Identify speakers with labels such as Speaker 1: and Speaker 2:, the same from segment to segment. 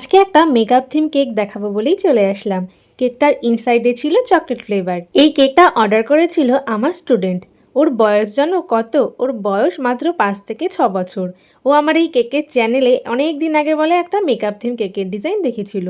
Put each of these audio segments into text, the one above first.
Speaker 1: আজকে একটা makeup theme cake দেখাবো বলেই চলে আসলাম। কেকটার ইনসাইডে ছিল চকলেট ফ্লেভার। এই কেকটা অর্ডার করেছিল আমার স্টুডেন্ট। ওর বয়স জানো কত? ওর বয়স মাত্র 5 থেকে 6 বছর। ও আমার এই কেকের চ্যানেলে অনেক দিন আগে বলে একটা মেকআপ থিম কেকের ডিজাইন দেখেছিল।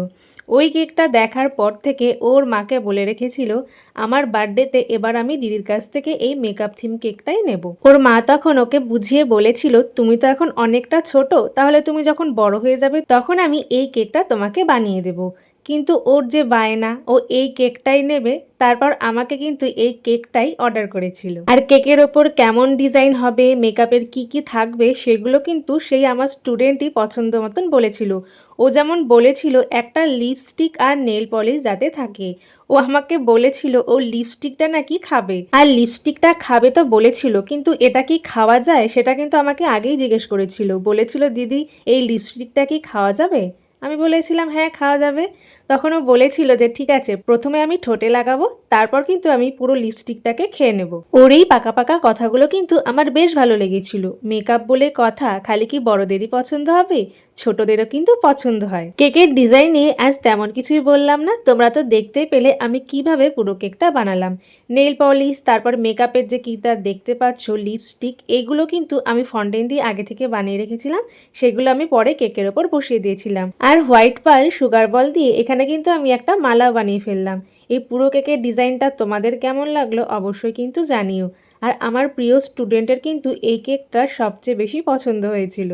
Speaker 1: ওই কেকটা দেখার পর থেকে ওর মাকে বলে রেখেছিল আমার বার্থডেতে এবার আমি দিদির কাছ থেকে এই মেকআপ থিম কেকটাই নেব। ওর মা তখন ওকে বুঝিয়ে বলেছিল তুমি তো এখন অনেকটা ছোট, তাহলে তুমি যখন বড় হয়ে যাবে তখন আমি এই কেকটা তোমাকে বানিয়ে দেব। কিন্তু ওর যে বায়না, ও এই কেকটাই নেবে। তারপর আমাকে কিন্তু এই কেকটাই অর্ডার করেছিল। আর কেকের ওপর কেমন ডিজাইন হবে, মেকআপের কি কি থাকবে সেগুলো কিন্তু সেই আমার স্টুডেন্টই পছন্দ মতন বলেছিল। ও যেমন বলেছিল একটা লিপস্টিক আর নেল পলিশ যাতে থাকে। ও আমাকে বলেছিল ও লিপস্টিকটা নাকি খাবে, আর লিপস্টিকটা খাবে তো বলেছিল, কিন্তু এটা কি খাওয়া যায় সেটা কিন্তু আমাকে আগেই জিজ্ঞেস করেছিল। বলেছিল দিদি এই লিপস্টিকটা কি খাওয়া যাবে? আমি বলেছিলাম হ্যাঁ খাওয়া যাবে। তখন ও বলেছিল যে ঠিক আছে, প্রথমে আমি ঠোঁটে লাগাবো, তারপর কিন্তু আমি পুরো লিপস্টিকটাকে খেয়ে নেব। ওর এই পাকা পাকা কথাগুলো কিন্তু আমার বেশ ভালো লেগেছিল। মেকআপ বলে কথা, খালি কি বড়দেরই পছন্দ হবে, ছোটদেরও কিন্তু পছন্দ হয়। কেকের ডিজাইন নিয়ে আজ তেমন কিছুই বললাম না, তোমরা তো দেখতেই পেলে আমি কিভাবে পুরো কেকটা বানালাম। নেল পলিশ, তারপর মেকআপের যে কিটা দেখতে পাচ্ছ, লিপস্টিক, এইগুলো কিন্তু আমি ফন্ডেন্ট দিয়ে আগে থেকে বানিয়ে রেখেছিলাম। সেগুলো আমি পরে কেকের ওপর বসিয়ে দিয়েছিলাম। আর হোয়াইট পার্ল সুগার বল দিয়ে এখানে কিন্তু আমি একটা মালা বানিয়ে ফেললাম। এই পুরো কেকের ডিজাইনটা তোমাদের কেমন লাগলো অবশ্যই কিন্তু জানিও। আর আমার প্রিয় স্টুডেন্টের কিন্তু এই কেকটা সবচেয়ে বেশি পছন্দ হয়েছিল।